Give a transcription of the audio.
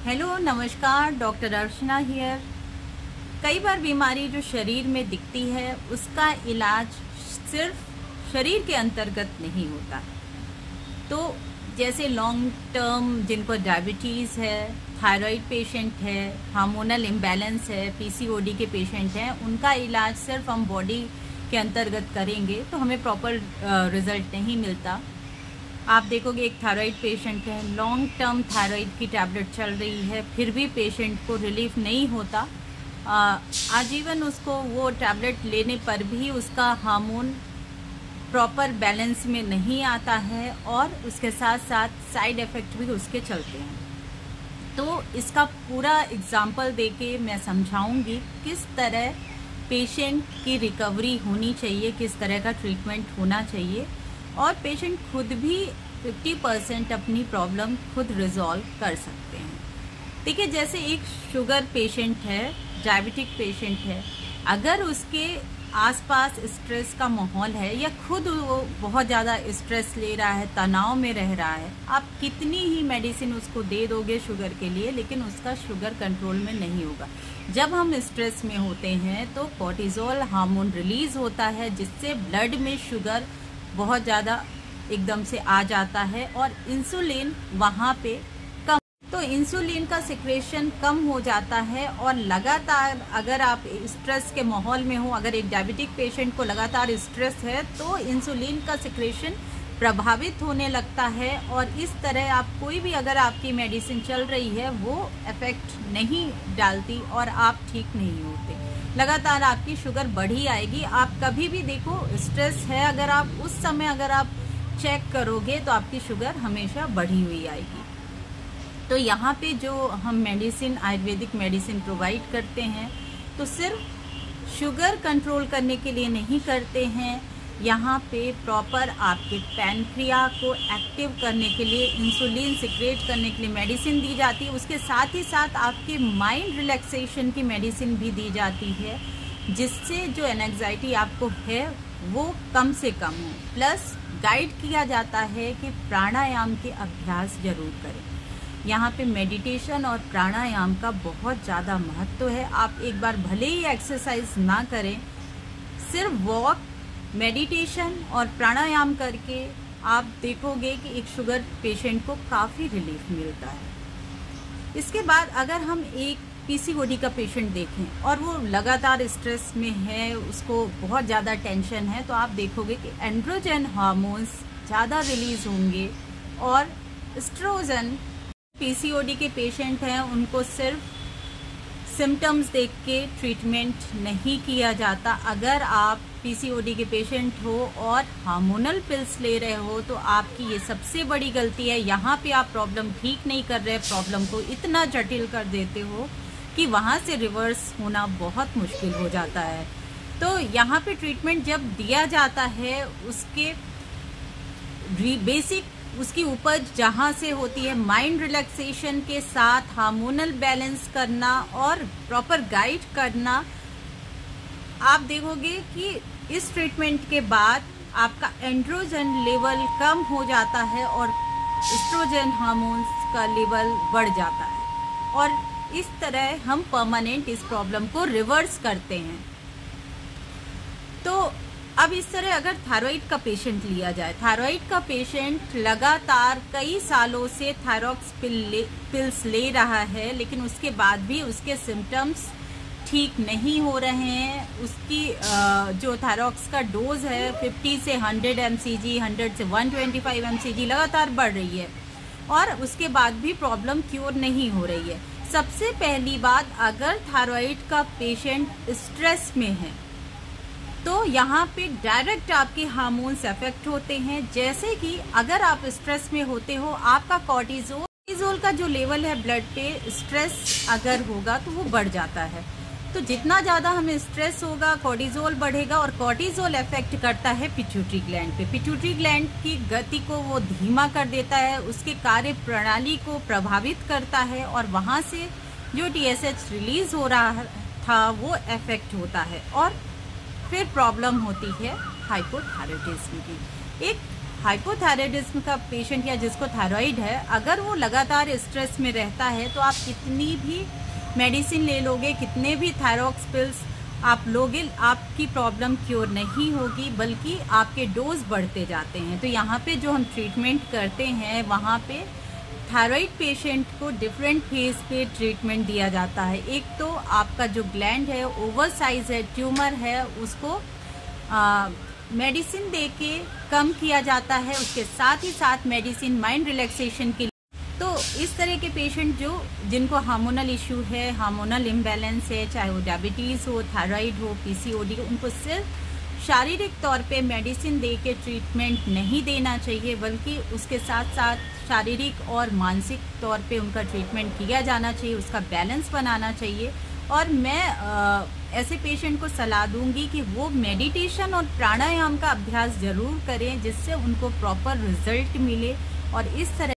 Hello नमस्कार, doctor Archana here. कई बार बीमारी जो शरीर में दिखती है उसका इलाज सिर्फ शरीर के अंतर्गत नहीं होता। तो जैसे लॉन्ग टर्म जिनको डायबिटीज़ है, थायराइड पेशेंट है, हार्मोनल इम्बैलेंस है, पीसीओडी के पेशेंट हैं, उनका इलाज सिर्फ हम बॉडी के अंतर्गत करेंगे तो हमें प्रॉपर रिजल्ट नहीं मिलता। आप देखोगे एक थायराइड पेशेंट है, लॉन्ग टर्म थायराइड की टैबलेट चल रही है, फिर भी पेशेंट को रिलीफ नहीं होता। आजीवन उसको वो टैबलेट लेने पर भी उसका हार्मोन प्रॉपर बैलेंस में नहीं आता है और उसके साथ साथ साइड इफ़ेक्ट भी उसके चलते हैं। तो इसका पूरा एग्जाम्पल देके मैं समझाऊंगी किस तरह पेशेंट की रिकवरी होनी चाहिए, किस तरह का ट्रीटमेंट होना चाहिए और पेशेंट खुद भी 50% अपनी प्रॉब्लम खुद रिजॉल्व कर सकते हैं। देखिए, जैसे एक शुगर पेशेंट है, डायबिटिक पेशेंट है, अगर उसके आसपास स्ट्रेस का माहौल है या खुद वो बहुत ज़्यादा स्ट्रेस ले रहा है, तनाव में रह रहा है, आप कितनी ही मेडिसिन उसको दे दोगे शुगर के लिए, लेकिन उसका शुगर कंट्रोल में नहीं होगा। जब हम स्ट्रेस में होते हैं तो कॉर्टिसोल हार्मोन रिलीज होता है, जिससे ब्लड में शुगर बहुत ज़्यादा एकदम से आ जाता है और इंसुलिन वहाँ पे कम, तो इंसुलिन का सिक्रेशन कम हो जाता है। और लगातार अगर आप स्ट्रेस के माहौल में हो, अगर एक डायबिटिक पेशेंट को लगातार स्ट्रेस है तो इंसुलिन का सिक्रेशन प्रभावित होने लगता है और इस तरह आप कोई भी अगर आपकी मेडिसिन चल रही है वो इफेक्ट नहीं डालती और आप ठीक नहीं होते। लगातार आपकी शुगर बढ़ी आएगी। आप कभी भी देखो, स्ट्रेस है, अगर आप उस समय अगर आप चेक करोगे तो आपकी शुगर हमेशा बढ़ी हुई आएगी। तो यहाँ पे जो हम मेडिसिन, आयुर्वेदिक मेडिसिन प्रोवाइड करते हैं तो सिर्फ शुगर कंट्रोल करने के लिए नहीं करते हैं, यहाँ पे प्रॉपर आपके पैनक्रिया को एक्टिव करने के लिए, इंसुलिन सिक्रेट करने के लिए मेडिसिन दी जाती है। उसके साथ ही साथ आपके माइंड रिलैक्सेशन की मेडिसिन भी दी जाती है, जिससे जो एंजाइटी आपको है वो कम से कम हो। प्लस गाइड किया जाता है कि प्राणायाम के अभ्यास जरूर करें। यहाँ पे मेडिटेशन और प्राणायाम का बहुत ज़्यादा महत्व है। आप एक बार भले ही एक्सरसाइज ना करें, सिर्फ वॉक, मेडिटेशन और प्राणायाम करके आप देखोगे कि एक शुगर पेशेंट को काफ़ी रिलीफ मिलता है। इसके बाद अगर हम एक पीसीओडी का पेशेंट देखें और वो लगातार स्ट्रेस में है, उसको बहुत ज़्यादा टेंशन है, तो आप देखोगे कि एंड्रोजन हार्मोन्स ज़्यादा रिलीज होंगे और एस्ट्रोजन। पीसीओडी के पेशेंट हैं उनको सिर्फ सिम्टम्स देख के ट्रीटमेंट नहीं किया जाता। अगर आप पीसीओडी के पेशेंट हो और हार्मोनल पिल्स ले रहे हो तो आपकी ये सबसे बड़ी गलती है। यहाँ पे आप प्रॉब्लम ठीक नहीं कर रहे, प्रॉब्लम को इतना जटिल कर देते हो कि वहाँ से रिवर्स होना बहुत मुश्किल हो जाता है। तो यहाँ पे ट्रीटमेंट जब दिया जाता है, उसके बेसिक उसकी उपज जहाँ से होती है, माइंड रिलैक्सेशन के साथ हार्मोनल बैलेंस करना और प्रॉपर गाइड करना। आप देखोगे कि इस ट्रीटमेंट के बाद आपका एंड्रोजन लेवल कम हो जाता है और एस्ट्रोजन हार्मोन्स का लेवल बढ़ जाता है और इस तरह हम परमानेंट इस प्रॉब्लम को रिवर्स करते हैं। तो अब इस तरह अगर थायराइड का पेशेंट लिया जाए, थायराइड का पेशेंट लगातार कई सालों से थायरॉक्स पिल्स ले रहा है, लेकिन उसके बाद भी उसके सिम्टम्स ठीक नहीं हो रहे हैं। उसकी जो थायरॉक्स का डोज है 50 से 100 mcg, 100 से 125 mcg लगातार बढ़ रही है और उसके बाद भी प्रॉब्लम क्योर नहीं हो रही है। सबसे पहली बात, अगर थायराइड का पेशेंट स्ट्रेस में है तो यहाँ पे डायरेक्ट आपके हार्मोन्स अफेक्ट होते हैं। जैसे कि अगर आप स्ट्रेस में होते हो, आपका कॉर्टिसोल का जो लेवल है ब्लड पे, स्ट्रेस अगर होगा तो वो बढ़ जाता है। तो जितना ज़्यादा हमें स्ट्रेस होगा, कॉर्टिसोल बढ़ेगा और कॉर्टिसोल अफेक्ट करता है पिट्यूटरी ग्लैंड पे। पिट्यूटरी ग्लैंड की गति को वो धीमा कर देता है, उसके कार्य प्रणाली को प्रभावित करता है और वहाँ से जो TSH रिलीज हो रहा था वो अफेक्ट होता है और फिर प्रॉब्लम होती है हाइपोथायरॉयडिज्म की। एक हाइपोथायराइडिज्म का पेशेंट या जिसको थायराइड है, अगर वो लगातार स्ट्रेस में रहता है तो आप कितनी भी मेडिसिन ले लोगे, कितने भी थायरॉक्स पिल्स आप लोगे, आपकी प्रॉब्लम क्योर नहीं होगी, बल्कि आपके डोज बढ़ते जाते हैं। तो यहाँ पे जो हम ट्रीटमेंट करते हैं, वहाँ पे थायराइड पेशेंट को डिफरेंट फेज पे ट्रीटमेंट दिया जाता है। एक तो आपका जो ग्लैंड है ओवर साइज है, ट्यूमर है, उसको मेडिसिन दे के कम किया जाता है। उसके साथ ही साथ मेडिसिन माइंड रिलैक्सेशन के लिए। तो इस तरह के पेशेंट जिनको हार्मोनल इश्यू है, हार्मोनल इम्बैलेंस है, चाहे वो डायबिटीज़ हो, थायराइड हो, पीसीओडी हो, उनको सिर्फ शारीरिक तौर पे मेडिसिन दे के ट्रीटमेंट नहीं देना चाहिए, बल्कि उसके साथ साथ शारीरिक और मानसिक तौर पे उनका ट्रीटमेंट किया जाना चाहिए, उसका बैलेंस बनाना चाहिए। और मैं ऐसे पेशेंट को सलाह दूंगी कि वो मेडिटेशन और प्राणायाम का अभ्यास ज़रूर करें, जिससे उनको प्रॉपर रिजल्ट मिले। और इस तरह